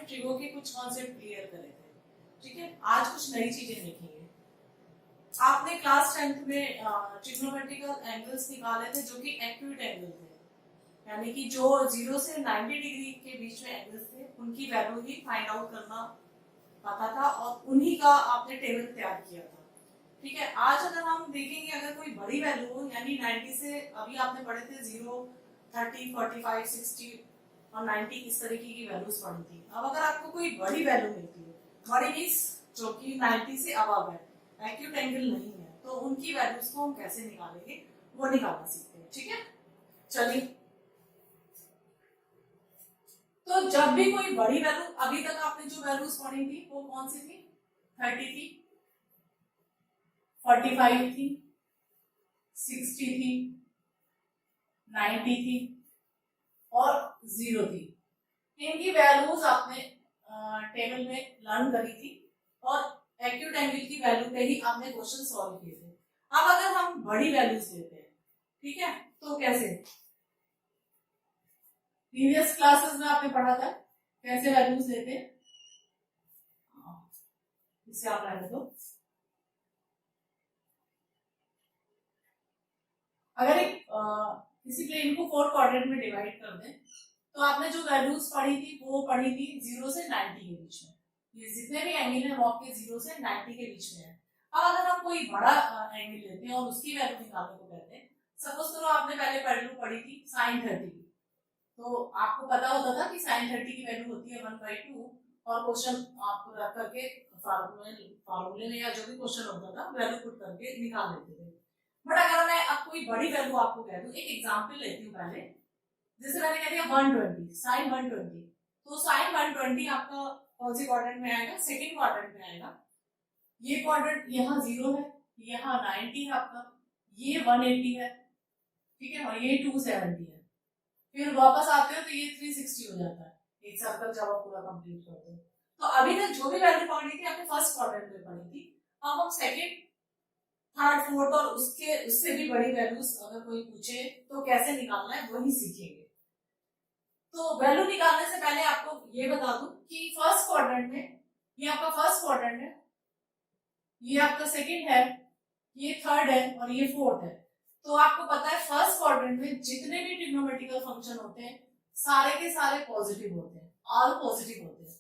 Trigo के कुछ concept clear करे थे, ठीक है। आज कुछ नई चीजें देखेंगे। आपने क्लास 10th में ट्रिग्नोमेट्रिकल एंगल्स निकाले थे जो कि एक्यूट एंगल थे, यानी कि जो 0 से 90 डिग्री के बीच में एंगल्स थे उनकी वैल्यू ही फाइंड आउट करना पता था और उन्हीं का आपने टेबल तैयार किया था, ठीक है। आज अगर हम देखेंगे अगर कोई बड़ी वैल्यू हो, यानी 90 से अभी आपने पढ़े थे 0, 30, 45, 60 और 90 इस तरीके की वैल्यूज पढ़ी थी। अब अगर आपको कोई बड़ी वैल्यू मिलती है, बड़ी मीन्स जो कि 90 से अबव है, एक्यूट एंगल नहीं है, तो उनकी वैल्यूज को हम कैसे निकालेंगे वो निकालना सीखते हैं, ठीक है। चलिए, तो जब भी कोई बड़ी वैल्यू, अभी तक आपने जो वैल्यूज पढ़ी थी वो कौन सी थी? 30 थी, 45 थी, 60 थी, 90 थी और 0 थी। इनकी वैल्यूज आपने टेबल में लर्न करी थी और एक्यूट एंगल की वैल्यू पे ही आपने क्वेश्चन सॉल्व किए थे। अब अगर हम बड़ी वैल्यूज लेते हैं, ठीक है, तो कैसे? प्रीवियस क्लासेस में आपने पढ़ा था कैसे वैल्यूज लेते हैं। इसे आप रहने दो। अगर एक किसी प्लेन को 4 क्वाड्रेंट में डिवाइड कर दें तो आपने जो वैल्यूज पढ़ी थी वो पढ़ी थी 0 से 90 के बीच में। ये जितने भी एंगल है वो आपके 0 से 90 के बीच में है। अब अगर हम कोई बड़ा एंगल लेते हैं और उसकी वैल्यू निकालने को कहते हैं, सपोज करो आपने पहले वैल्यू पढ़ी थी sin 30 की, तो आपको पता होता था कि sin 30 की वैल्यू होती है 1/2 और क्वेश्चन आपको रख करके फार्मूले में या जो भी क्वेश्चन होता था वैल्यू पुट करके निकाल लेते थे। बट अगर मैं अब कोई बड़ी वैल्यू आपको कह दूं, एक एग्जांपल लेती हूँ पहले, जैसे मैंने कह दिया 120 sin 120, तो sin 120 आपका कौन सी क्वाड्रेंट में आएगा? सेकंड क्वाड्रेंट में आएगा। ये क्वाड्रेंट यहाँ 0 है, यहाँ 90 है आपका, ये 180 है, ठीक है, और ये 270 है। फिर वापस आते हो तो ये 360 हो जाता है, एक सर्कल जब आप पूरा कंप्लीट करते हो। तो अभी तक जो भी वैल्यू पढ़ी थी आपने फर्स्ट क्वाड्रेंट में पढ़ी थी, अब हम सेकंड, थर्ड, फोर्थ और उससे भी बड़ी वैल्यूज अगर कोई पूछे तो कैसे निकालना है वही सीखेंगे। तो वैल्यू निकालने से पहले आपको ये बता दूं कि फर्स्ट क्वाड्रेंट में ये आपका फर्स्ट क्वाड्रेंट है, ये आपका सेकंड है, ये थर्ड है और ये फोर्थ है। तो आपको पता है फर्स्ट क्वाड्रेंट में जितने भी ट्रिग्नोमेट्रिकल फंक्शन होते हैं सारे के सारे पॉजिटिव होते हैं, ऑल पॉजिटिव होते हैं,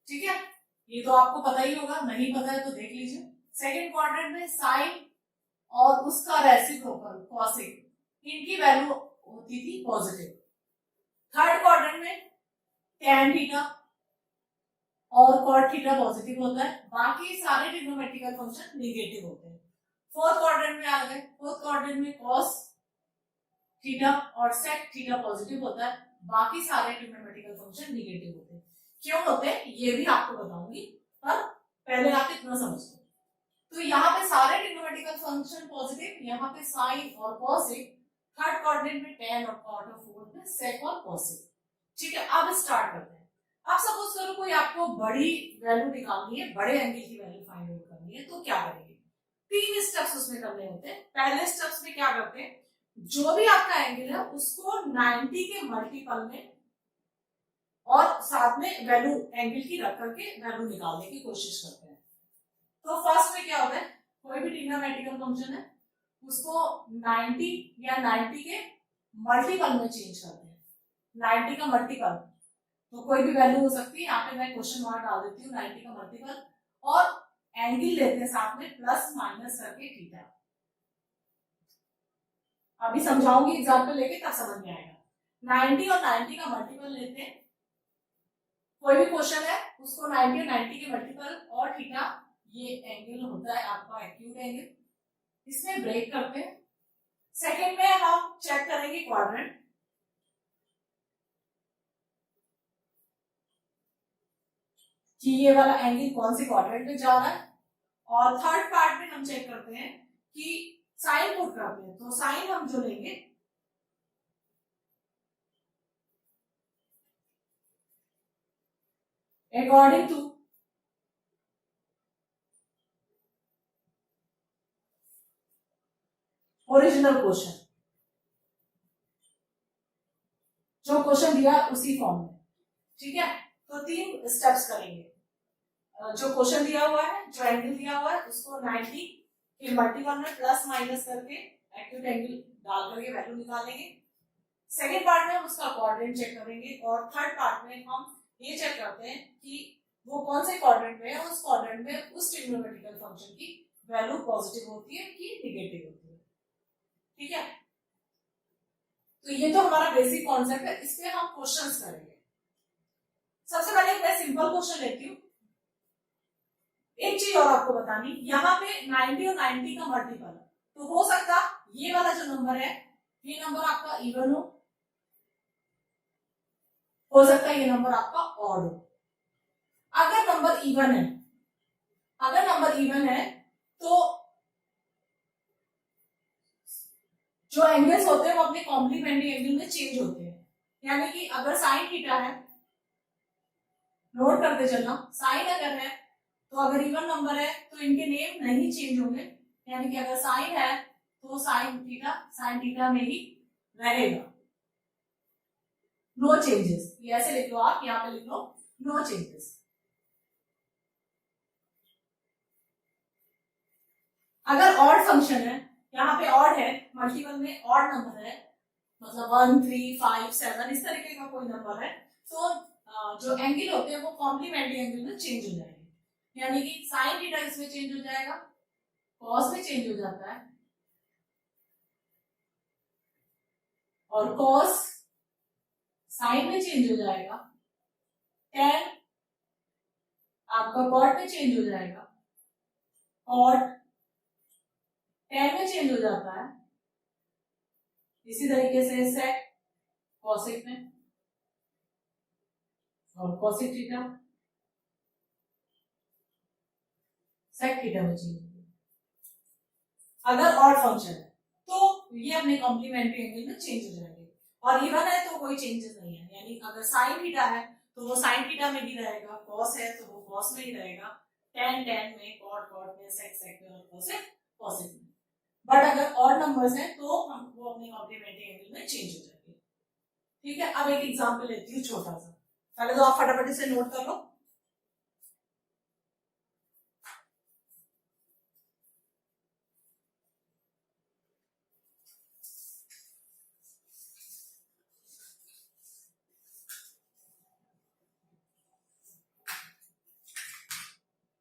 ठीक है। ये तो आपको पता ही होगा, नहीं पता है तो देख लीजिए। सेकंड क्वाड्रेंट में साइन और उसका रेसिप्रोकल कॉसिक, इनकी वैल्यू होती थी पॉजिटिव। थर्ड क्वाड्रेंट में tan थीटा और cot थीटा पॉजिटिव होता है, बाकी सारे ट्रिग्नोमेट्रिकल फंक्शन नेगेटिव होते हैं। फोर्थ क्वाड्रेंट में आ गए, फोर्थ क्वाड्रेंट में cos थीटा और sec थीटा पॉजिटिव होता है, बाकी सारे ट्रिग्नोमेट्रिकल फंक्शन नेगेटिव होते हैं। क्यों होते हैं ये भी आपको बताऊंगी, पर पहले आप इतना समझ लो। तो यहाँ पे सारे ट्रिग्नोमेट्रिकल फंक्शन पॉजिटिव, यहाँ पे साइन और कॉसिक, थर्ड क्वाड्रेंट में tan और cot और फोर्थ में sec और cosec, ठीक है। अब स्टार्ट करते हैं। अब सपोज करो कोई आपको बड़ी वैल्यू निकालनी है, बड़े एंगल की वैल्यू फाइंड आउट करनी है, तो क्या करेंगे? 3 स्टेप्स उसमें करने होते हैं। पहले स्टेप्स में क्या करते हैं, जो भी आपका एंगल है उसको 90 के मल्टीपल में और साथ में वैल्यू एंगल की रख करके वैल्यू निकालने की कोशिश करते हैं। तो फर्स्ट में क्या होता है, कोई भी ट्रिग्नोमेट्रिकल फंक्शन है उसको 90 या 90 के मल्टीपल में चेंज करते हैं। 90 का मल्टीपल तो कोई भी वैल्यू हो सकती है, यहाँ पे मैं क्वेश्चन मार्क डाल देती हूँ 90 का मल्टीपल, और एंगल लेते हैं साथ में प्लस माइनस करके थीटा। अभी समझाऊंगी एग्जांपल लेके तब समझ में आएगा। 90 और 90 का मल्टीपल लेते हैं, कोई भी क्वेश्चन है उसको 90 और 90 के मल्टीपल और थीटा, ये एंगल होता है आपका एक्यूट एंगल, इसमें ब्रेक करते हैं। सेकंड में हम चेक करेंगे क्वाड्रेंट, कि ये वाला एंगल कौन से क्वाड्रेंट में जा रहा है, और थर्ड पार्ट में हम चेक करते हैं कि साइन पुट करते हैं। तो साइन हम जो लेंगे अकॉर्डिंग टू ओरिजिनल क्वेश्चन, जो क्वेश्चन दिया उसी फॉर्म में, ठीक है। तो 3 स्टेप्स करेंगे। जो क्वेश्चन दिया हुआ है, जो एंगल दिया हुआ है, उसको 90 के मल्टीपल में प्लस माइनस करके एक्यूट एंगल डाल करके वैल्यू निकालेंगे। सेकेंड पार्ट में हम उसका क्वाड्रेंट चेक करेंगे और थर्ड पार्ट में हम ये चेक करते हैं कि वो कौन से क्वाड्रेंट में है, उस क्वाड्रेंट में उस ट्रिग्नोमेट्रिकल फंक्शन की वैल्यू पॉजिटिव होती है कि नेगेटिव होती है। ठीक है, तो ये तो हमारा बेसिक कॉन्सेप्ट है, इस पे हम क्वेश्चंस करेंगे। सबसे पहले मैं सिंपल क्वेश्चन लेती हूँ। एक चीज और आपको बतानी, यहाँ पे 90 और 90 का मल्टीपल है, तो हो सकता ये वाला जो नंबर है, ये नंबर आपका इवन हो सकता है ये नंबर आपका ऑड हो। अगर नंबर इवन है, अगर नंबर इवन है तो जो एंगल्स होते हैं वो अपने कॉम्प्लीमेंट्री एंगल में चेंज होते हैं। यानी कि अगर साइन थीटा है, नोट करते चलना, साइन अगर है तो अगर इवन नंबर है तो इनके नेम नहीं चेंज होंगे। यानी कि अगर साइन है तो साइन थीटा में ही रहेगा, नो चेंजेस। ये ऐसे लिख लो, आप यहाँ पे लिख लो नो चेंजेस। अगर ऑड फंक्शन है, यहाँ पे ऑड है, मल्टीपल में ऑड नंबर है, मतलब 1 3 5 7 इस तरीके का कोई नंबर है, तो जो एंगल होते हैं वो कॉम्प्लीमेंट्री एंगल में चेंज हो जाएंगे। यानी कि साइन थीटा इसमें चेंज हो जाएगा, कॉस में चेंज हो जाता है, और कॉस साइन में चेंज हो जाएगा, टेन आपका कॉट में चेंज हो जाएगा, कॉट टेन में चेंज हो जाता है। इसी तरीके से सेक कॉसेक में, और कॉसेक थीटा सेक थीटा में चेंज हो जाएगा। अगर ऑड फंक्शन है तो ये अपने कॉम्प्लीमेंट्री एंगल में चेंज हो जाएंगे, और इवन है तो कोई चेंजेस नहीं है। यानी अगर साइन थीटा है तो वो साइन थीटा में ही रहेगा, कॉस है तो वो कॉस में ही रहेगा, टेन टेन में, कॉट कॉट में, सेक सेक में, और कॉसेक कॉसेक में। बट अगर ऑड नंबर्स हैं तो वो अपने कॉम्प्लीमेंट्री एंगल में चेंज हो जाएंगे। ठीक है, अब एक एग्जांपल लेती हूँ छोटा सा, पहले तो आप फटाफट से नोट कर लो।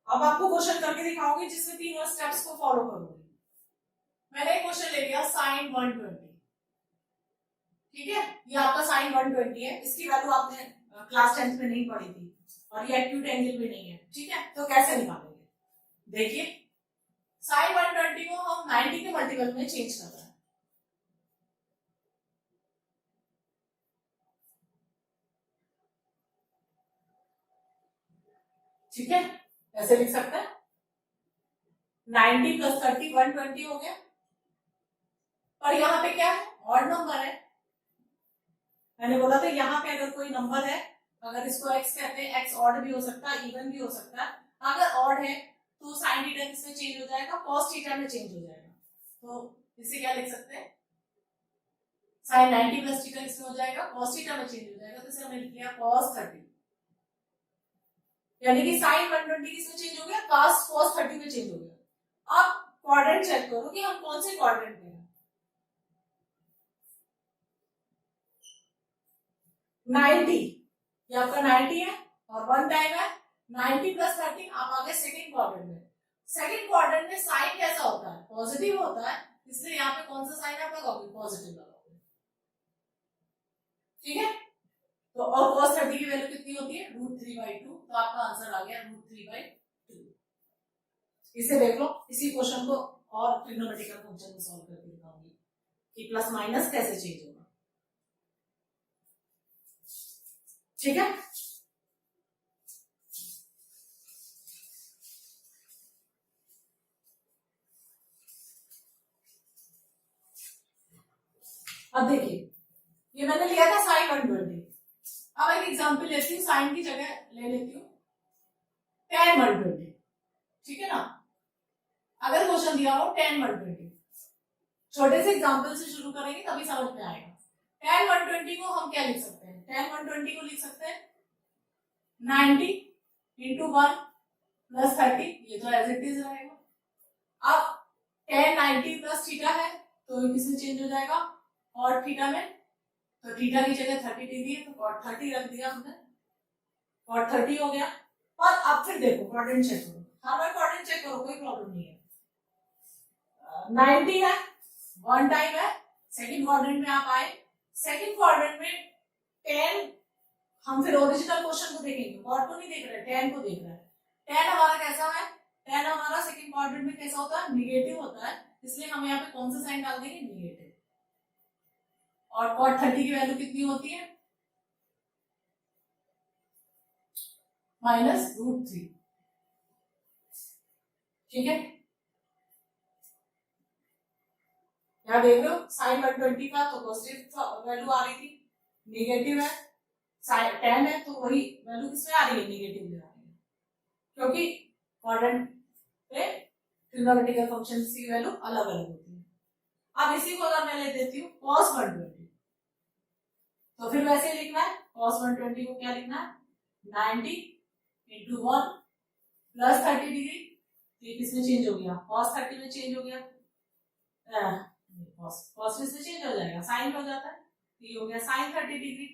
अब आपको क्वेश्चन करके दिखाऊंगी जिसमें तीनों स्टेप्स को फॉलो करोगे। मैंने एक क्वेश्चन ले लिया साइन 120, ठीक है, ये आपका साइन 120 है, इसकी वैल्यू आपने क्लास 10th में नहीं पढ़ी थी, और ये एक्यूट एंगल भी नहीं है। ठीक है, तो कैसे निकालेंगे? देखिए, साइन 120 को हम 90 के मल्टीपल में चेंज कर रहे हैं। ठीक है, ऐसे लिख सकते हैं, 90 प्लस 30 120 हो गया। और यहाँ पे क्या है, ऑड नंबर है। मैंने बोला था यहाँ पे अगर कोई नंबर है, अगर इसको x कहते हैं, x ऑड भी हो सकता है, इवन भी हो सकता है। अगर ऑड है तो साइन थीटा इसमें चेंज हो जाएगा, कॉस थीटा में चेंज हो जाएगा। तो इसे क्या लिख सकते हैं, साइन 90 प्लस थीटा इसमें हो जाएगा, कॉस थीटा में चेंज हो जाएगा, तो इसे हमने लिख लिया कॉस 30। यानी कि साइन 120 किसमें चेंज हो गया, कॉस 30 में चेंज हो गया। अब क्वाड्रेंट चेक करो कि हम कौन से क्वाड्रेंट में हैं। 90 ये आपका 90 है, और 1 टाइम है 90 प्लस 30, आप आ गए सेकेंड क्वाड्रेंट में। सेकेंड क्वाड्रेंट में साइन कैसा होता है, पॉजिटिव होता है, इसलिए यहाँ पे कौन सा साइन आप लगाओगे, पॉजिटिव लगाओगे। ठीक है, तो और cos 30 की वैल्यू कितनी होती है, √3/2, तो आपका आंसर आ गया √3/2। इसे देख लो, इसी क्वेश्चन को और ट्रिग्नोमेट्रिकल फंक्शन में सॉल्व करके दिखाऊंगी कि प्लस माइनस कैसे चेंज होगा। ठीक है, अब देखिए, ये मैंने लिया था साइन 120। अब एक एग्जांपल लेती हूँ, साइन की जगह ले लेती हूँ tan 120। ठीक है ना, अगर क्वेश्चन दिया हो tan 120, छोटे से एग्जांपल से शुरू करेंगे तभी समझ में आएगा। tan 120 को हम क्या लिख सकते हैं, tan 120 को लिख सकते हैं 90 इंटू 1 प्लस 30, ये तो एज इट इज रहेगा। अब tan 90 प्लस थीटा है तो ये किसमें चेंज हो जाएगा, और थीटा में, तो थीटा की जगह 30 डिग्री है तो cot 30 रख दिया हमने, cot 30 हो गया। और अब फिर देखो क्वाड्रेंट चेक करो, हर बार क्वाड्रेंट चेक करो, कोई प्रॉब्लम नहीं है। 90 है, वन टाइम है, सेकंड क्वाड्रेंट में आप आए, सेकंड क्वाड्रेंट में tan, हम फिर ओरिजिनल क्वेश्चन को देखेंगे, cot को नहीं देख रहे, tan को देख रहे हैं। tan हमारा कैसा है, tan हमारा सेकंड क्वाड्रेंट में कैसा होता है, निगेटिव होता है, इसलिए हम यहाँ पे कौन सा साइन डाल देंगे, निगेटिव। और cot 30 की वैल्यू कितनी होती है, -√3, ठीक है। यहाँ देख रहे हो साइन 120 का तो पॉजिटिव वैल्यू आ रही थी, नेगेटिव है, साइन 10 है तो वही वैल्यू किसमें आ रही है, नेगेटिव में आ रही है, क्योंकि क्वाड्रेंट पे ट्रिग्नोमेट्रिकल फंक्शंस की वैल्यू अलग अलग होती है। अब इसी को अगर मैं ले देती हूँ cos 120, तो फिर वैसे लिखना है, cos 120 को क्या लिखना है, 90 इंटू 1 प्लस 30 डिग्री, ये किसमें चेंज हो गया, cos 30 में चेंज हो गया, cos में से चेंज हो जाएगा, साइन हो जाता है, ये हो गया sin 30 डिग्री,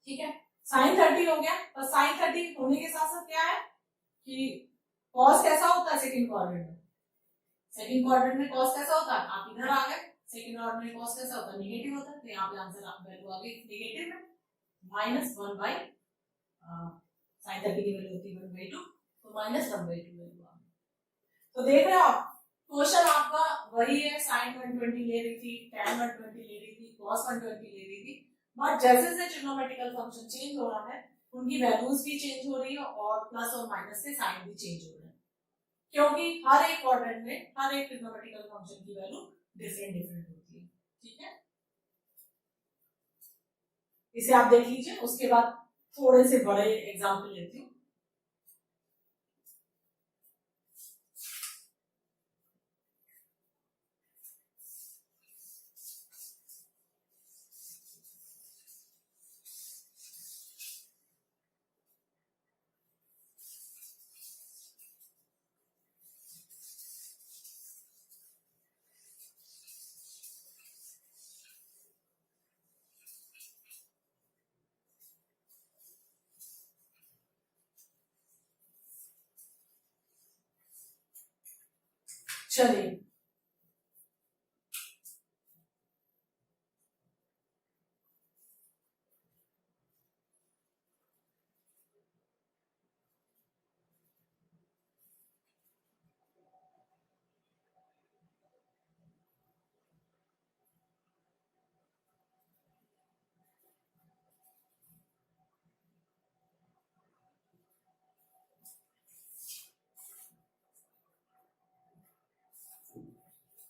ठीक है। sin 30 हो गया, और sin 30 होने के साथ साथ क्या है कि cos कैसा होता है सेकंड क्वाड्रेंट में, सेकंड क्वाड्रेंट में cos कैसा होता है, आप इधर आ गए, सेकंड क्वाड्रेंट में cos कैसा होता है, नेगेटिव होता है, तो यहाँ पे आंसर आप वैल्यू आ गई नेगेटिव में, -1 बाई sin 30 की वैल्यू होती है 1/2, तो -1/2 वैल्यू आ गई। तो देख रहे हो आप, क्वेश्चन आपका वही है, sin 120 ले रही थी, tan 120 ले रही थी, cos 120 ले रही थी, बट जैसे जैसे ट्रिग्नोमेट्रिकल फंक्शन चेंज हो रहा है उनकी वैल्यूज भी चेंज हो रही है और प्लस और माइनस के साइन भी चेंज हो रहे हैं, क्योंकि हर एक क्वाड्रेंट में हर एक ट्रिग्नोमेट्रिकल फंक्शन की वैल्यू डिफरेंट डिफरेंट होती है, ठीक है। इसे आप देख लीजिए, उसके बाद थोड़े से बड़े एग्जाम्पल लेती हूँ। चलिए,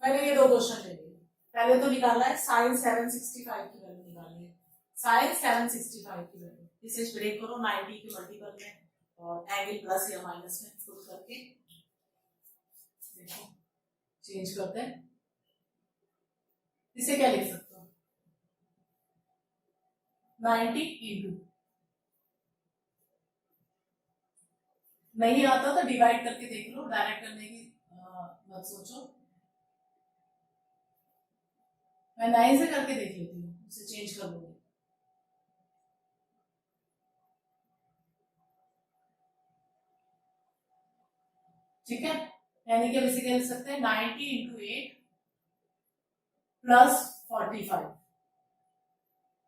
मैंने ये दो क्वेश्चन ले लिए, पहले तो निकालना है sin 765 की वैल्यू निकालनी है, sin 765 की वैल्यू, इसे ब्रेक करो 90 के मल्टीपल में और एंगल प्लस या माइनस में पुट करके देखो, चेंज करते हैं, इसे क्या लिख सकते हो, 90 इंटू, नहीं आता तो डिवाइड करके देख लो, डायरेक्ट करने की मत सोचो, मैं 9 से करके देख लेती हूँ, उसे चेंज कर दूंगी, ठीक है। यानी कि अब इसे क्या लिख सकते हैं, 90 इंटू 8 प्लस 45,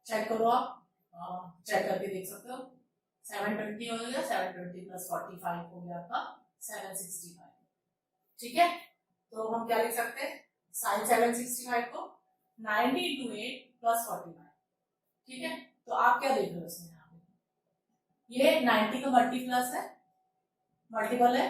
चेक करो आप, चेक करके देख सकते हो, 720 हो गया, 720 प्लस 45 हो गया आपका 765, ठीक है। तो हम क्या लिख सकते हैं, साइन 765 को 90 इंटू 8 प्लस 45, ठीक है। तो आप क्या देख रहे हो इसमें, यहाँ पे ये 90 का मल्टीप्लस है, मल्टीपल है,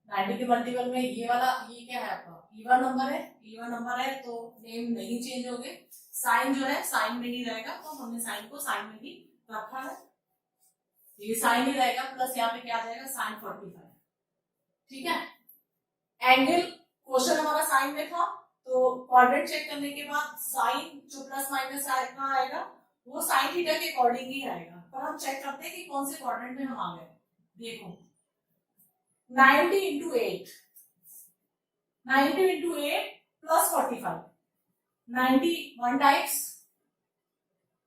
90 के मल्टीपल में ये वाला, ये क्या है आपका इवन नंबर है, इवन नंबर है तो नेम नहीं चेंज होंगे, साइन जो है साइन में ही रहेगा, तो हमने साइन को साइन में ही रखा है, ये साइन ही रहेगा, प्लस यहाँ पे क्या आ जाएगा sin 45, ठीक है। एंगल क्वेश्चन हमारा साइन में था, तो क्वाड्रेंट चेक करने के बाद साइन जो प्लस माइनस आएगा वो साइन थीटा के अकॉर्डिंग ही आएगा, पर हम चेक करते हैं कि कौन से क्वाड्रेंट में हम आ गए। देखो 90 into 8, 90 into 8 plus 45, 90 one times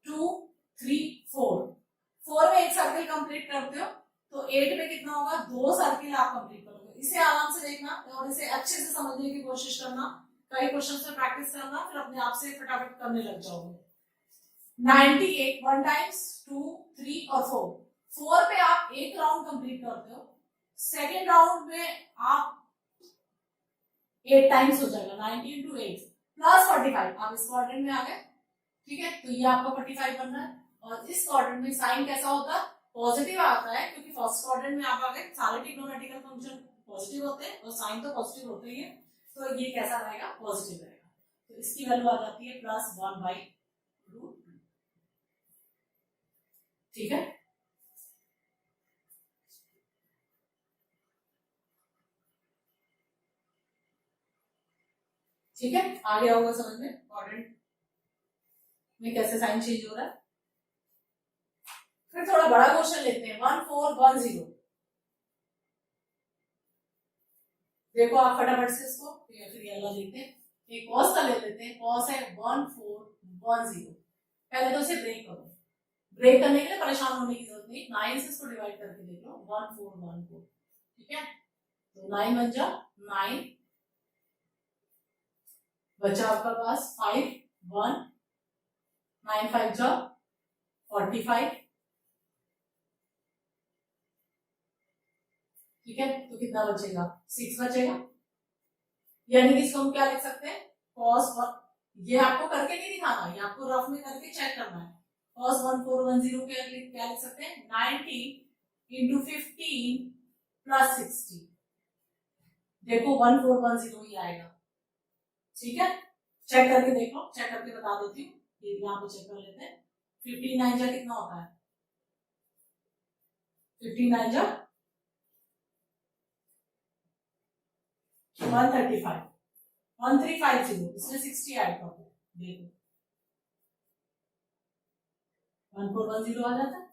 2 3 4, 4 में एक सर्किल कंप्लीट करते हो तो 8 में कितना होगा, 2 सर्किल आप कंप्लीट करोगे। इसे आराम से देखना और इसे अच्छे से समझने की कोशिश करना, कई क्वेश्चंस में प्रैक्टिस करना, फिर अपने आप से फटाफट करने लग जाओगे। 98 वन टाइम्स 2 3 और 4, 4 पे आप एक राउंड कंप्लीट करते हो, सेकेंड राउंड में आप 8 टाइम्स हो जाएगा, 90 इंटू 8 प्लस 45, आप इस क्वाड्रेंट में आ गए। ठीक है, तो ये आपका 45 बन रहा है। और इस क्वाड्रेंट में साइन कैसा होता है, पॉजिटिव आता है, क्योंकि फर्स्ट क्वाड्रेंट में आप आ गए, सारे ट्रिग्नोमेट्रिकल फंक्शन पॉजिटिव होते हैं और साइन तो पॉजिटिव होते ही है, तो ये कैसा रहेगा, पॉजिटिव रहेगा। तो इसकी वैल्यू आ जाती है +1/√2। ठीक है, ठीक है, आ गया होगा समझ में क्वाड्रेंट में कैसे साइन चेंज हो रहा है। फिर थोड़ा बड़ा क्वेश्चन लेते हैं, 1410। देखो आप फटाफट से इसको या फिर ये वाला देखते हैं, एक कॉस का ले लेते हैं, कॉस है 1410। पहले तो इसे ब्रेक करो, ब्रेक करने के लिए परेशान होने की जरूरत नहीं, 9 से इसको डिवाइड करके देख लो, 1414। ठीक है, तो 9 बन जा 9, बचा आपका पास 5 1, 9 5 जा 45। ठीक है, तो कितना बचेगा, 6 बचेगा। यानी कि इसको हम क्या लिख सकते हैं, cos, ये आपको करके नहीं दिखाना, ये आपको रफ में करके चेक करना है। cos 1410 क्या लिख सकते हैं, 90 इंटू 15 प्लस 60। देखो 1410 ही आएगा। ठीक है, चेक करके देखो, चेक करके बता देती हूँ, ये यहाँ पे चेक कर लेते हैं। 15 9 जा कितना होता है, 15 9 जा 135, 1350, इसमें 60 ऐड कर दो, देखो 1410 आ जाता है।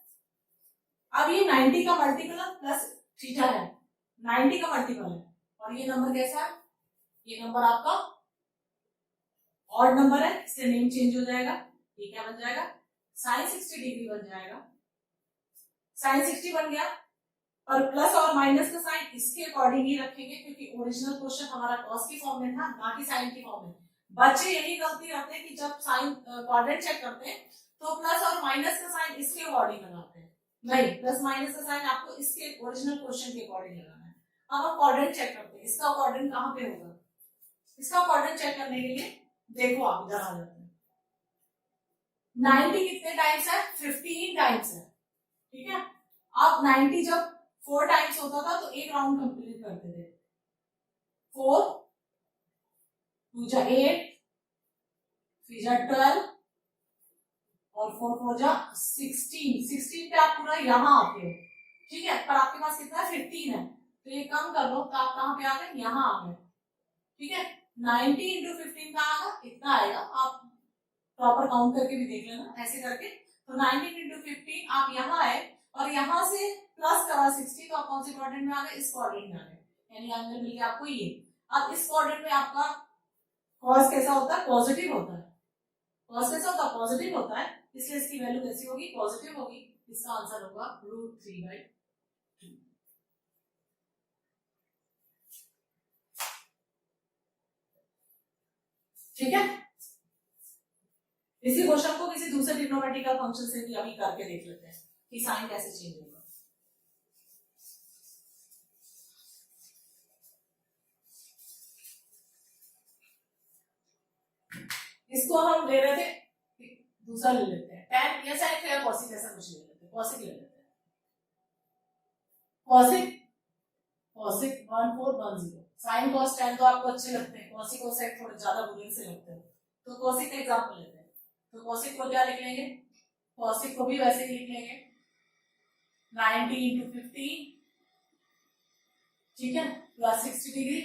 अब ये 90 का मल्टीपल प्लस थीटा है, 90 का मल्टीपल है, और ये नंबर कैसा है, ये नंबर आपका ऑड नंबर है, इससे नेम चेंज हो जाएगा, ये क्या बन जाएगा, sin 60 डिग्री बन जाएगा। sin 60 बन गया, और प्लस और माइनस का साइन इसके अकॉर्डिंग ही रखेंगे, क्योंकि ओरिजिनल क्वेश्चन हमारा कॉस की फॉर्म में था, ना कि साइन की फॉर्म में। बच्चे यही गलती करते हैं कि जब साइन क्वाड्रेंट चेक करते हैं तो प्लस और माइनस का साइन इसके अकॉर्डिंग लगाते हैं, नहीं, प्लस माइनस का साइन आपको इसके ओरिजिनल क्वेश्चन के अकॉर्डिंग लगाना है। अब हम क्वाड्रेंट चेक करते हैं, इसका क्वाड्रेंट कहाँ पे होगा, इसका क्वाड्रेंट चेक करने के लिए देखो आप इधर आ जाते हैं। 90 कितने टाइम्स है, 15 टाइम्स है। ठीक है, अब 90 जब 4 टाइम्स होता था तो एक राउंड कंप्लीट करते थे, 4 2 जा 8, 3 जा 12 और 4 4 जा 16, 16 पे आप पूरा यहाँ आते हो। ठीक है, पर आपके पास कितना है, 15 है, तो ये कम कर लो, तो आप कहाँ पे आ गए, यहाँ आ गए। ठीक है, 90 इंटू 15 कहाँ आएगा, इतना आएगा, आप प्रॉपर काउंट करके भी देख लेना ऐसे करके। तो 90 इंटू 15 आप यहाँ आए, और यहाँ से प्लस करा 60, तो आप कौन से क्वाड्रेंट में आ गए, इस क्वाड्रेंट में आ गए, यानी आंसर मिल गया आपको ये। अब इस क्वाड्रेंट में आपका कॉस कैसा होता है, पॉजिटिव होता है, कॉस कैसा होता है, पॉजिटिव होता है, इसलिए इसकी वैल्यू कैसी होगी, पॉजिटिव होगी। इसका आंसर होगा √3/2। ठीक है, इसी क्वेश्चन को किसी दूसरे ट्रिग्नोमेट्रिकल फंक्शन से भी अभी करके देख लेते हैं कि साइन कैसे चेंज होगा। इसको हम ले रहे थे, दूसरा ले लेते हैं, tan या sin या cosec ऐसा कुछ ले लेते हैं, cosec ले लेते हैं, cosec cosec 1410। sin cos tan तो आपको अच्छे लगते हैं, cosec और sec थोड़े ज्यादा बुरे से लगते हैं, तो cosec का एग्जांपल लेते हैं। तो cosec को क्या लिख लेंगे, cosec को भी वैसे ही लिख लेंगे, 90 इंटू 15, ठीक है, प्लस 60 डिग्री,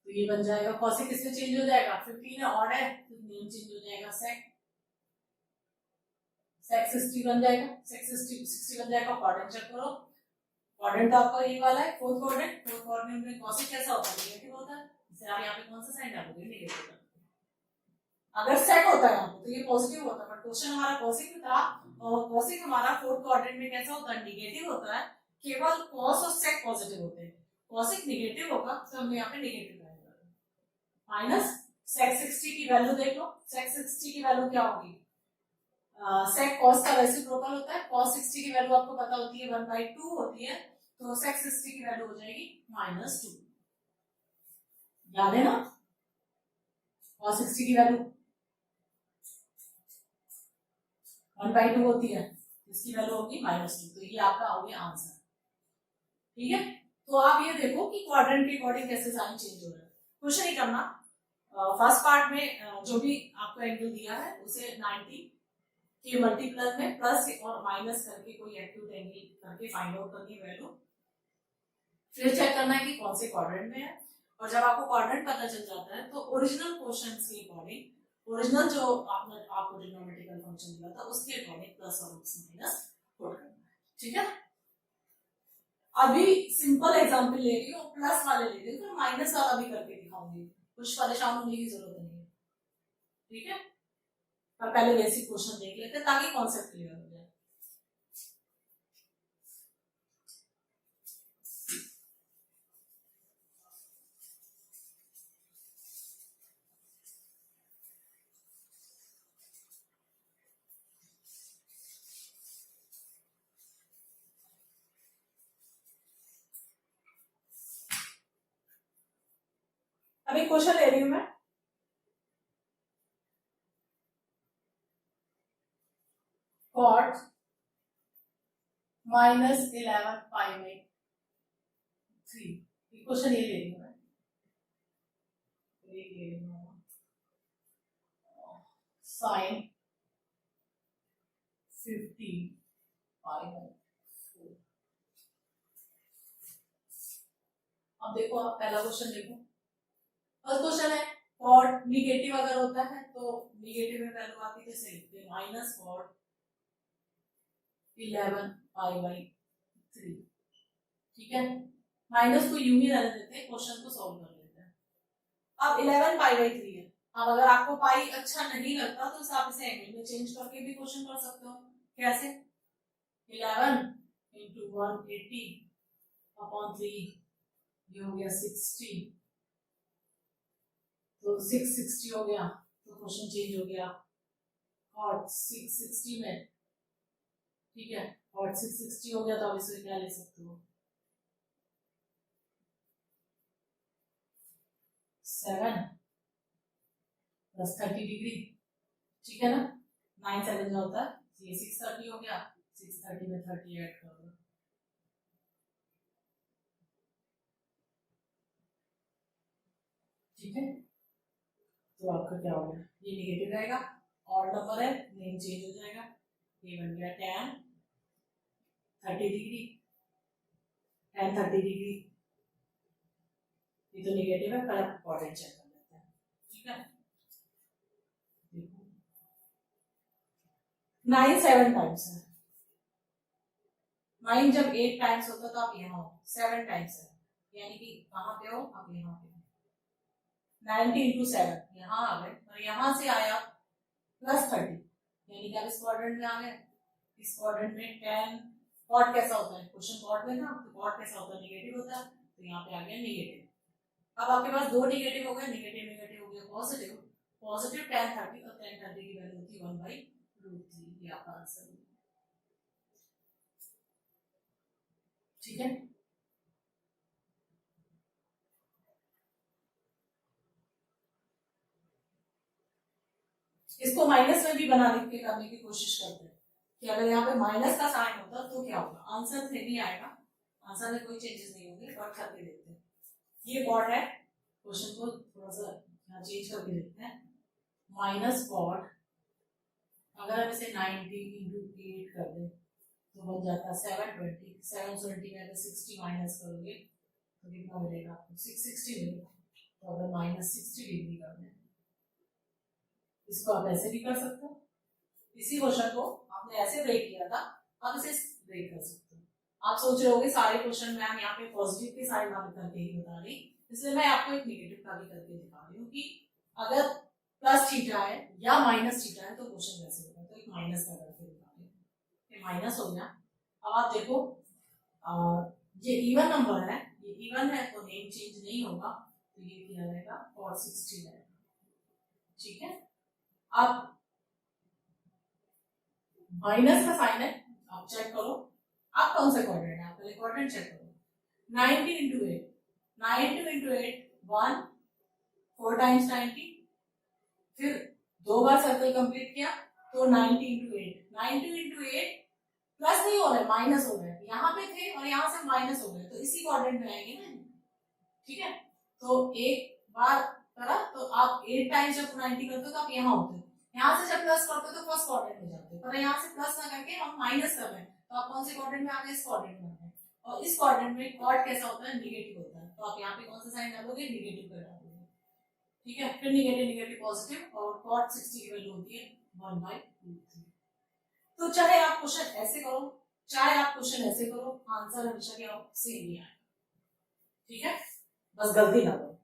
तो ये बन जाएगा, cosec किसमें चेंज हो जाएगा, 15 है ऑड है तो नेम चेंज हो जाएगा sec। सेक 60 बन जाएगा, सेक 60 बन जाएगा। क्वाड्रेंट चेक करो, क्वाड्रेंट तो आपका ये वाला है, फोर्थ क्वाड्रेंट। फोर्थ क्वाड्रेंट में कॉसेक कैसा होता है? नेगेटिव होता है। इसलिए आप यहाँ पे कौन सा साइन डालोगे? नेगेटिव। अगर सेक होता है तो ये पॉजिटिव होता है, बट क्वेश्चन हमारा कॉसेक था, और कॉसेक हमारा फोर्थ क्वाड्रेंट में कैसा होता है? नेगेटिव होता है। केवल कॉस और सेक पॉजिटिव होते हैं, कॉसेक नेगेटिव होगा, तो हमने यहाँ पे नेगेटिव माइनस सेक 60 की वैल्यू देख लो। सेक 60 की वैल्यू क्या होगी? सेक कॉस का रेसिप्रोकल होता है। कॉस 60 की वैल्यू आपको पता होती है 1/2 होती है, तो सेक 60 की वैल्यू हो जाएगी -2। याद है ना? कॉस 60 की वैल्यू 1/2 होती है, इसकी वैल्यू होगी -2। तो ये आपका हो गया आंसर। ठीक है, तो आप ये देखो कि क्वाड्रेंट के अकॉर्डिंग कैसे साइन चेंज हो रहा है। कुछ नहीं करना, फर्स्ट पार्ट में जो भी आपको एंगल दिया है उसे 90 के मल्टीप्लस में प्लस और माइनस करके कोई एक्यूट एंगल करके फाइंड आउट करनी वैल्यू, फिर चेक करना है कि कौन से क्वाड्रेंट में है। और जब आपको क्वाड्रेंट पता चल जाता है तो ओरिजिनल क्वेश्चंस के अकॉर्डिंग, ओरिजिनल जो आपको ट्रिग्नोमेट्रिकल फंक्शन दिया था उसके अकॉर्डिंग प्लस और माइनस पुट करना है। ठीक है, अभी सिंपल एग्जांपल ले रही हूँ, प्लस वाले ले रही हूँ, तो माइनस वाला भी करके दिखाऊंगी, कुछ परेशान होने की जरूरत नहीं है। ठीक है, पर पहले बेसिक क्वेश्चन देख लेते हैं ताकि कॉन्सेप्ट क्लियर हो जाए। अभी क्वेश्चन ले रही हूं मैं, cot -11π/3। क्वेश्चन ये ले रही हूं मैं, ये ले रही हूं sin 50π/4। अब देखो, आप पहला क्वेश्चन देखो। फर्स्ट क्वेश्चन है कॉट निगेटिव अगर होता है तो निगेटिव में वैल्यू आती है सही, -cot 11π/3। ठीक है, माइनस को यूं ही रहने देते हैं, क्वेश्चन को सॉल्व कर लेते हैं। अब 11π/3 है। अब अगर आपको पाई अच्छा नहीं लगता तो आप इसे एंगल में चेंज करके भी क्वेश्चन कर सकते हो। कैसे? 11 × 180/3, ये हो गया 60, तो 660 हो गया, तो क्वेश्चन चेंज हो गया cot 660 में। ठीक है, cot 660 हो गया, तो अब इसे क्या ले सकते हो? 7 + 30 डिग्री। ठीक है ना, 9 7 जो होता है, ये 630 हो गया, 630 में 30 ऐड कर दो। ठीक है, तो आपका क्या हो गया? ये नेगेटिव रहेगा, और नंबर है, नेम चेंज हो जाएगा, ये बन गया tan 30 डिग्री, tan 30 डिग्री। ये तो नेगेटिव है, पर आप क्वाड्रेंट चेक कर लेते हैं। ठीक है, 9 7 टाइम्स है, 9 जब 8 टाइम्स होता है तो आप यहाँ हो, 7 टाइम्स है, यानी कि कहाँ पे हो? आप यहाँ पे। 90 × 7 यहाँ आ गए, और यहाँ से आया +30, यानी कि आप इस क्वाड्रेंट में आ गए। इस क्वाड्रेंट में tan cot कैसा होता है? क्वेश्चन cot में था, तो cot कैसा होता है? नेगेटिव होता है, तो यहाँ पे आ गया नेगेटिव। अब आपके पास दो नेगेटिव हो गए, नेगेटिव नेगेटिव हो गया पॉजिटिव, पॉजिटिव tan 30, और tan 30 की वैल्यू होती है 1/√3। ये आपका आंसर है। ठीक है, इसको माइनस में भी बनाने के करने की कोशिश करते हैं कि अगर यहाँ पे माइनस का साइन होता तो क्या होगा? आंसर नहीं आएगा, आंसर में कोई चेंजेस नहीं होंगे, बट करके देखते हैं। ये कॉट है, क्वेश्चन को थोड़ा सा यहाँ चेंज करके देखते हैं। -cot, अगर हम इसे 90 × 8 कर दें तो बन जाता है 720। 720 में अगर 60 माइनस करोगे तो कितना मिलेगा आपको? 660 मिलेगा। तो अगर -60 डिग्री कर दें, इसको आप ऐसे भी कर सकते हो। इसी क्वेश्चन को आप आपने ऐसे ब्रेक किया था, आप इसे ब्रेक कर सकते हो। आप सोच रहे होगे सारे क्वेश्चन मैम यहाँ पे पॉजिटिव के साइन वाले करके ही बता रही, इसलिए मैं आपको एक नेगेटिव का भी करके दिखा रही हूँ कि अगर प्लस थीटा है या माइनस थीटा है तो क्वेश्चन कैसे होगा। तो एक माइनस का करके दिखा रही हूँ, माइनस हो गया। अब आप देखो ये इवन नंबर है, ये इवन है तो नेम चेंज नहीं होगा, तो ये किया जाएगा और 60 रहेगा, ठीक है। अब माइनस का साइन है, आप चेक करो आप कौन सा क्वाड्रेंट है, आप पहले क्वाड्रेंट चेक करो। 90 इंटू 8, 90 इंटू 8 1, 4 टाइम्स 90, फिर 2 बार सर्कल कंप्लीट किया तो 90 इंटू 8, 90 इंटू 8 प्लस नहीं हो रहा है माइनस हो रहा है, यहाँ पे थे और यहाँ से माइनस हो गए तो इसी क्वाड्रेंट में आएंगे ना, ठीक है। तो एक बार करा तो आप 8 टाइम्स जब 90 करते हो तो आप यहाँ होते हो, यहाँ से जब प्लस करते हो तो फर्स्ट क्वाड्रेंट में जाते हो, पर यहाँ से प्लस ना करके हम माइनस कर रहे हैं तो आप कौन से क्वाड्रेंट में आ गए, इस क्वाड्रेंट में आ गए। और इस क्वाड्रेंट में क्वाड कैसा होता है, नेगेटिव होता है, तो आप यहाँ पे कौन सा साइन डालोगे, नेगेटिव का डालोगे, ठीक है। फिर नेगेटिव नेगेटिव पॉजिटिव और cot 60 की वैल्यू होती है 1/√3। तो चाहे आप क्वेश्चन ऐसे करो चाहे आप क्वेश्चन ऐसे करो, आंसर हमेशा क्या सेम ही आएगा, ठीक है, बस गलती ना करो।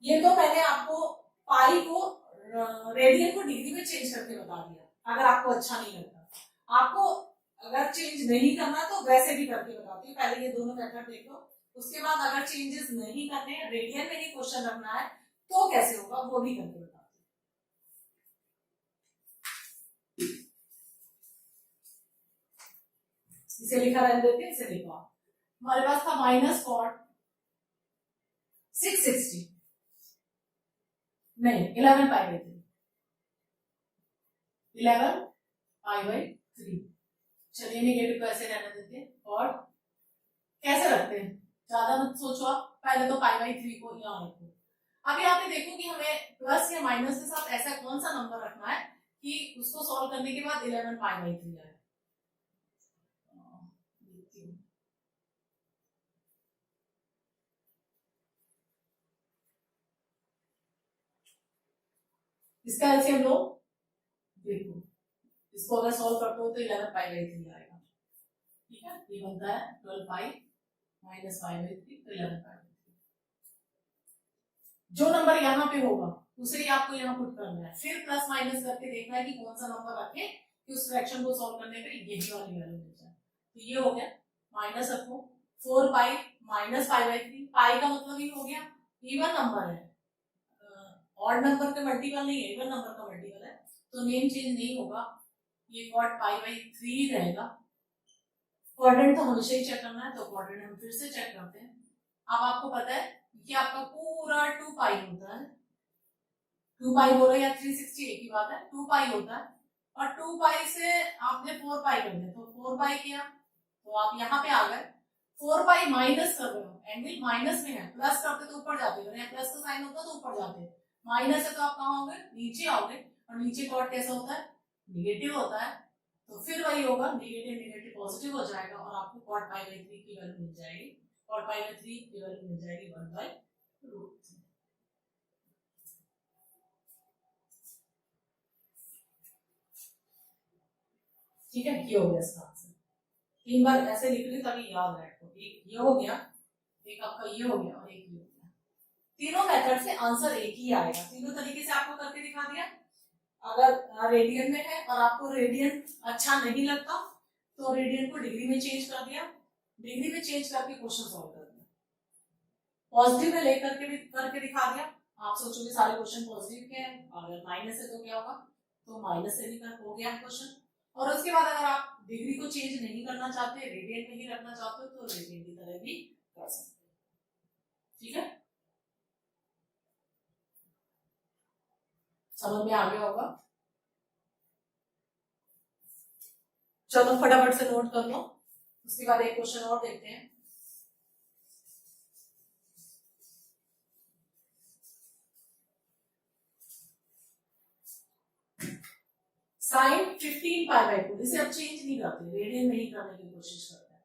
ये तो मैंने आपको पाई को रेडियन को डिग्री में चेंज करके बता दिया, अगर आपको अच्छा नहीं लगता। आपको अगर चेंज नहीं करना तो वैसे भी करके बताती हूँ, पहले ये दोनों मेथड देख लो, उसके बाद अगर चेंजेस नहीं करने, रेडियन में ही क्वेश्चन रखना है तो कैसे होगा वो भी करके बताती हूँ। इसे लिखा रहने देते, इसे लिखा हमारे पास था माइनस cot 660 नहीं 11π/3, 11π/3। चलिए नेगेटिव को ऐसे रहने देते हैं और कैसे रखते हैं, ज्यादा मत सोचो आप, पहले तो π/3 को यहाँ रखो। अब यहाँ पे देखो कि हमें प्लस या माइनस के साथ ऐसा कौन सा नंबर रखना है कि उसको सॉल्व करने के बाद 11π/3 आए। इसका एलसीएम लो, देखो इसको अगर सॉल्व करते हो तो 11π/3 आएगा, ठीक है। ये बनता है 12π - π/3 तो 11π/3। जो नंबर यहाँ पे होगा उसे ही आपको यहाँ पुट करना है, फिर प्लस माइनस करके देखना है कि कौन सा नंबर रखे कि उस फ्रैक्शन को सॉल्व करने पे यही वाली वैल्यू मिल जाए। तो ये हो गया, माइनस रखो 4π - π/3, पाई का मतलब ये हो गया इवन नंबर है, ऑड नंबर का मल्टीपल नहीं है, इवन नंबर का मल्टीपल है, तो नेम चेंज नहीं होगा, ये cot π/3 रहेगा। क्वाड्रेंट तो हमेशा ही चेक करना है, तो क्वाड्रेंट हम फिर से चेक करते हैं। अब आपको पता है कि आपका पूरा 2π होता है, 2π बोलो या 360 एक ही बात है, 2π होता है और 2π से आपने 4π कर दिया तो 4π किया तो आप यहाँ पे आ गए, 4π माइनस कर रहे हो, एंगल माइनस में है, प्लस करते तो ऊपर जाते हो, प्लस का साइन होता तो ऊपर जाते, माइनस है तो आप कहाँ होंगे, नीचे आओगे, और नीचे कॉट कैसा होता है, नेगेटिव होता है, तो फिर वही होगा नेगेटिव नेगेटिव पॉजिटिव हो जाएगा और आपको cot π/3 की वैल्यू मिल जाएगी, cot π/3 की वैल्यू मिल जाएगी 1/√3। ठीक है, ये हो गया इसका आंसर। 3 बार ऐसे लिख ली तभी याद रखो, एक ये हो गया, एक आपका ये हो गया और एक ये हो गया। तीनों मेथड से आंसर एक ही आएगा, तीनों तरीके से आपको करके दिखा दिया। अगर रेडियन में है और आपको रेडियन अच्छा नहीं लगता तो रेडियन को डिग्री में चेंज कर दिया, डिग्री में चेंज करके क्वेश्चन सॉल्व कर दिया, पॉजिटिव में लेकर के भी करके दिखा दिया। आप सोचोगे सारे क्वेश्चन पॉजिटिव के हैं, अगर माइनस है तो क्या होगा, तो माइनस से भी कर हो गया क्वेश्चन। और उसके बाद अगर आप डिग्री को चेंज नहीं करना चाहते, रेडियन में ही रखना चाहते हो तो रेडियन की तरह भी कर सकते हैं, ठीक है। समझ में आ गया होगा। चलो फटाफट से नोट कर लो, उसके बाद एक क्वेश्चन और देखते हैं। साइन 15π/4, इसे अब चेंज नहीं करते, रेडियन में ही करने की कोशिश करते हैं।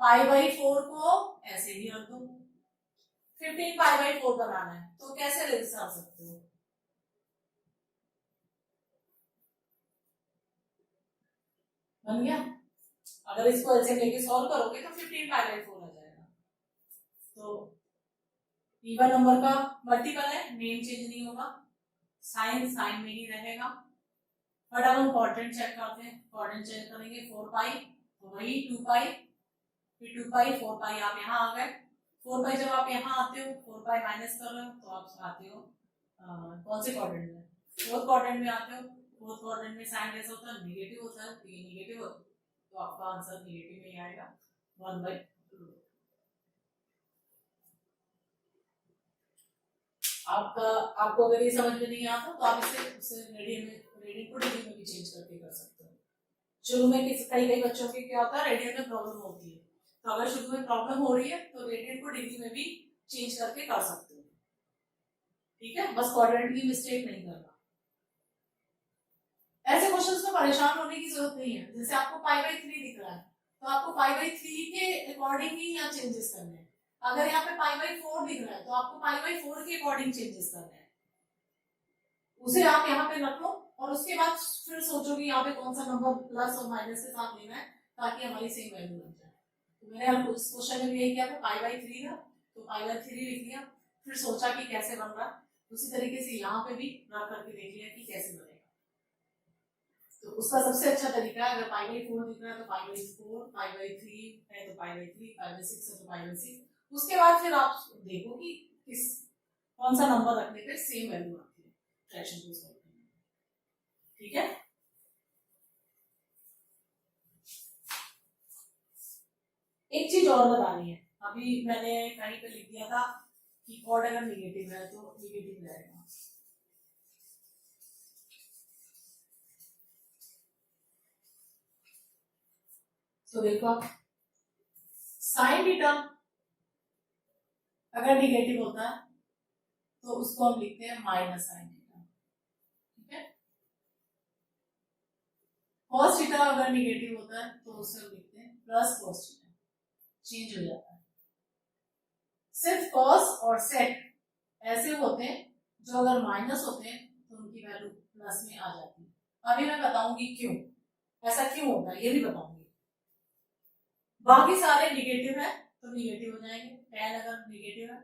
π/4 को ऐसे ही रख दो, 15π/4 बनाना है तो कैसे ले सकते हो, बन गया। अगर इसको एलसीएम लेके सॉल्व करोगे तो 15 पाई बाई 4 आ जाएगा। तो इवन नंबर का मल्टीपल है, नेम चेंज नहीं होगा, साइन साइन में ही रहेगा। बट अब हम क्वाड्रेंट चेक करते हैं, क्वाड्रेंट चेक करेंगे 4 पाई तो वही 2 पाई, फिर 2 पाई 4 पाई आप यहाँ आ गए। 4 पाई जब आप यहाँ आते हो 4 पाई माइनस कर रहे हो तो आप आते हो कौन से क्वाड्रेंट में, फोर्थ क्वाड्रेंट में आते हो। फोर्थ क्वाड्रेंट में साइन कैसा होता है, नेगेटिव होता है, तो ये नेगेटिव होता है, तो आपका आंसर नेगेटिव में ही आएगा 1/2। आपका आपको अगर ये समझ में नहीं आता तो आप इसे रेडियन को डिग्री में भी चेंज करके कर सकते हो। शुरू में कई बच्चों के क्या होता है, रेडियन में प्रॉब्लम होती है, तो अगर शुरू में प्रॉब्लम हो रही है तो रेडियन को डिग्री में भी चेंज करके कर सकते हो। ठीक है, बस क्वाड्रेंट की मिस्टेक नहीं करना। ऐसे क्वेश्चंस में परेशान होने की जरूरत नहीं है। जैसे आपको π/3 दिख रहा है तो आपको π/3 के अकॉर्डिंग ही यहाँ चेंजेस करने हैं। अगर यहाँ पे π/4 दिख रहा है तो आपको π/4 के अकॉर्डिंग चेंजेस करने हैं। उसे आप यहाँ पे रख लो और उसके बाद फिर सोचो कि यहाँ पे कौन सा नंबर प्लस और माइनस के साथ लेना है ताकि हमारी सेम वैल्यू बन जाए। तो मैंने उस क्वेश्चन में यही किया था, π/3 था तो π/3 लिख लिया, फिर सोचा कि कैसे बन रहा। उसी तरीके से यहाँ पे भी रख करके देख लिया कि कैसे बनेगा। तो उसका सबसे अच्छा तरीका है, अगर π/4 दिख रहा है तो π/4, π/3 है तो π/3, π/6 है तो π/6। उसके बाद फिर आप देखो कि किस कौन सा नंबर रखने पे सेम वैल्यू आती है फ्रैक्शन को सॉल्व करने में। ठीक है, एक चीज और बतानी है। अभी मैंने कहीं पे लिख दिया था कि ऑड अगर निगेटिव है तो निगेटिव रहेगा। तो देखो आप साइन थीटा अगर निगेटिव होता है तो उसको हम लिखते हैं माइनस साइन थीटा। ठीक है, कॉस थीटा अगर निगेटिव होता है तो उसे हम लिखते हैं प्लस कॉस थीटा, चेंज हो जाता है। सिर्फ कॉस और सेक ऐसे होते हैं जो अगर माइनस होते हैं तो उनकी वैल्यू प्लस में आ जाती है। अभी मैं बताऊंगी क्यों ऐसा क्यों होता है, ये भी बताऊंगी। बाकी सारे निगेटिव है तो निगेटिव हो जाएंगे। tan अगर निगेटिव है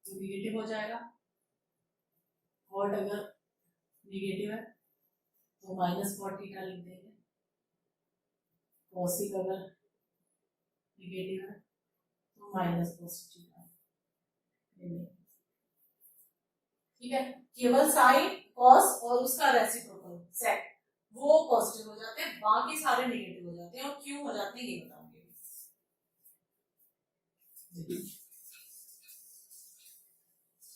तो निगेटिव हो जाएगा, cot अगर निगेटिव है तो माइनस cot थीटा लिख देंगे, cosec अगर निगेटिव है तो माइनस cosec थीटा। ठीक है, केवल साइन कॉस और उसका रेसिप्रोकल सेक वो पॉजिटिव हो जाते हैं, बाकी सारे नेगेटिव हो जाते हैं। और क्यों हो जाते हैं ये बताऊंगी।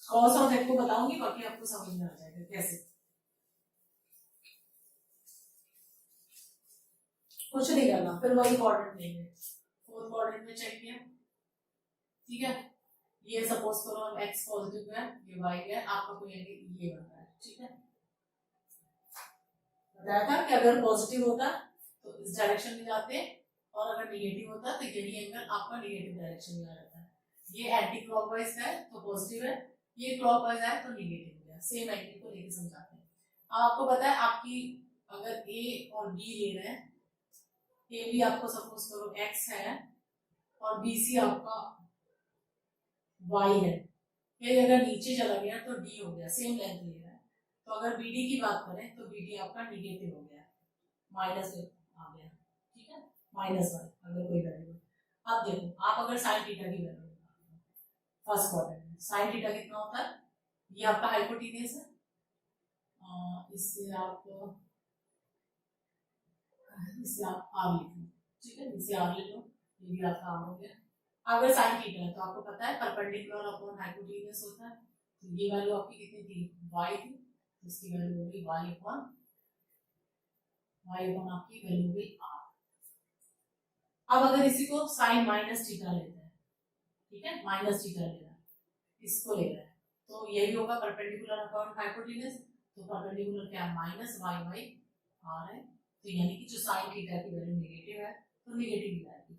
कॉस और सेक को बताऊंगी, बाकी आपको समझ में आ जाएगा कैसे। कुछ नहीं करना, फिर वही क्वाड्रेंट लेंगे, फोर्थ क्वाड्रेंट में चेक किया। ठीक है, ये सपोज करो हम x पॉजिटिव है, ये y है, आपका कोई एंगल ये बन रहा है। ठीक है, बताया था कि अगर पॉजिटिव होता तो इस डायरेक्शन में जाते और अगर नेगेटिव होता तो यही एंगल आपका नेगेटिव डायरेक्शन में आ जाता है। ये एंटी क्लॉकवाइज है तो पॉजिटिव है, ये क्लॉकवाइज है तो नेगेटिव है। सेम एंगल को लेके समझाते हैं। आपको पता है आपकी अगर a और b ले रहे हैं, a भी आपको सपोज करो x है और bc आपका y है, फिर अगर नीचे चला गया तो d हो गया, सेम लेंथ ले रहा है। तो अगर BD की बात करें तो BD आपका निगेटिव हो गया, माइनस आ गया। ठीक है, -1 अगर कोई वैल्यू। अब देखो आप अगर साइन थीटा की वैल्यू फर्स्ट क्वाड्रेंट में साइन थीटा कितना होता है, ये आपका हाइपोटेन्यूज है, इससे आप आर लिख लो। ठीक है, इससे आर लिख लो, ये भी आपका आर हो गया। अगर साइन थीटा है तो आपको पता है परपेंडिकुलर अपॉन हाइपोटेन्यूज होता है, तो ये वैल्यू आपकी कितनी थी, y थी, तो इसकी वैल्यू होगी y अपॉन आपकी वैल्यू होगी r। अब अगर इसी को साइन माइनस थीटा लेते हैं, ठीक है, माइनस थीटा ले रहा है, इसको ले रहा है, तो यही होगा परपेंडिकुलर अपॉन हाइपोटेन्यूज। तो परपेंडिकुलर क्या है, माइनस वाई बाई आर है, तो यानी कि जो साइन थीटा की वैल्यू नेगेटिव है तो नेगेटिव ही आएगी।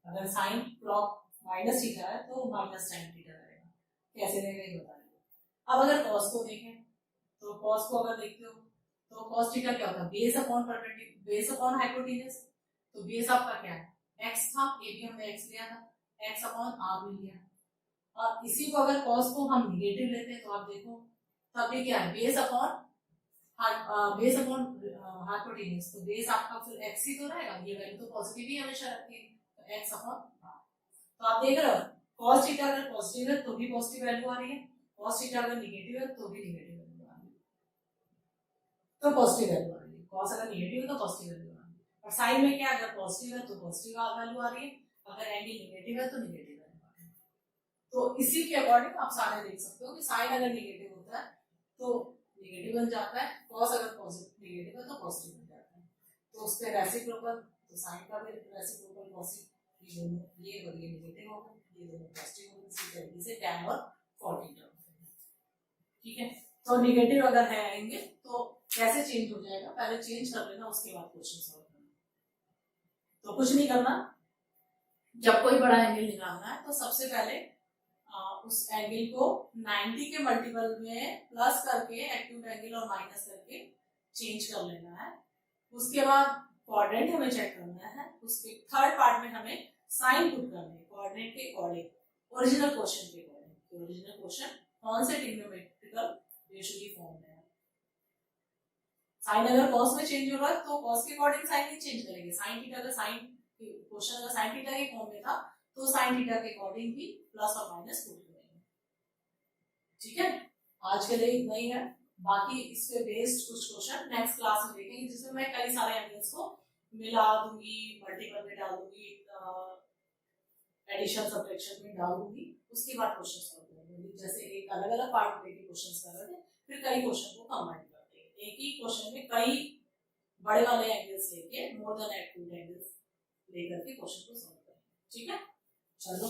अगर साइन क्लॉक माइनस थीटा है तो माइनस साइन थीटा रहेगा। कैसे रहेगा ये बता देंगे। अब अगर कॉस को देखें तो कॉस को अगर देखते हो तो cos थीटा क्या होता है, base upon perpendicular, base upon hypotenuse. तो बेस आपका क्या है, x था, ये भी हमने x लिया था, x अपॉन r ले लिया। और इसी को अगर cos को हम निगेटिव लेते हैं तो आप देखो तब भी क्या है, बेस अपॉन हाइपोटेन्यूज। तो बेस आपका फिर x ही तो रहेगा, ये वैल्यू तो पॉजिटिव ही हमेशा रखती है, तो x अपॉन। तो आप देख रहे हो cos थीटा अगर पॉजिटिव है तो भी पॉजिटिव वैल्यू आ रही है, cos थीटा अगर निगेटिव है तो भी निगेटिव वैल्यू आ रही है, तो पॉजिटिव वैल्यू आ रही है। cos अगर निगेटिव है तो पॉजिटिव वैल्यू आ रही है। और साइन में क्या, अगर पॉजिटिव है तो पॉजिटिव वैल्यू आ रही है, अगर एंगल निगेटिव है तो निगेटिव वैल्यू आ रही है। तो इसी के अकॉर्डिंग आप सारे देख सकते हो कि साइन अगर निगेटिव होता है तो निगेटिव बन जाता है, cos अगर पॉजिटिव निगेटिव है तो पॉजिटिव बन जाता है। तो उसके रेसिप्रोकल, तो साइन का भी रेसिप्रोकल cos, ये दोनों, ये और ये निगेटिव हो गए, ये दोनों पॉजिटिव हो गए, इसी तरीके से tan और cot थीटा। ठीक है, तो निगेटिव अगर है आएंगे तो कैसे चेंज हो जाएगा, पहले चेंज कर लेना, उसके बाद क्वेश्चन सॉल्व करना। तो कुछ नहीं करना, जब कोई बड़ा एंगल निकालना है तो सबसे पहले उस एंगल को 90 के मल्टीपल में प्लस करके एक्यूट एंगल और माइनस करके चेंज कर लेना है। उसके बाद कोऑर्डिनेट हमें चेक करना है, उसके थर्ड पार्ट में हमें साइन पुट करना है कोऑर्डिनेट के अकॉर्डिंग, ओरिजिनल क्वेश्चन के अकॉर्डिंग। ओरिजिनल क्वेश्चन कौन से ट्रिग्नोमेट्रिकल रेशियो की फॉर्म में है। साइन अगर cos में चेंज होगा तो cos के अकॉर्डिंग साइन नहीं चेंज करेंगे, साइन थीटा अगर साइन क्वेश्चन अगर साइन थीटा के फॉर्म में था तो साइन थीटा के अकॉर्डिंग भी प्लस और माइनस पुट करेंगे। ठीक है, आज के लिए इतना ही है, बाकी इस पे बेस्ड कुछ क्वेश्चन नेक्स्ट क्लास में देखेंगे, जिसमें मैं कई सारे एंगल्स को मिला दूंगी, मल्टीपल में डाल दूंगी, एडिशन सब्ट्रैक्शन में डाल दूंगी, उसके बाद क्वेश्चन सॉल्व करेंगे। जैसे एक अलग अलग पार्ट में क्वेश्चन कर रहे थे, फिर कई क्वेश्चन को कंबाइन करते हैं, एक ही क्वेश्चन में कई बड़े वाले एंगल्स लेके, मोर देन एक्यूट एंगल्स लेकर के क्वेश्चन को सॉल्व करेंगे। ठीक है, चलो।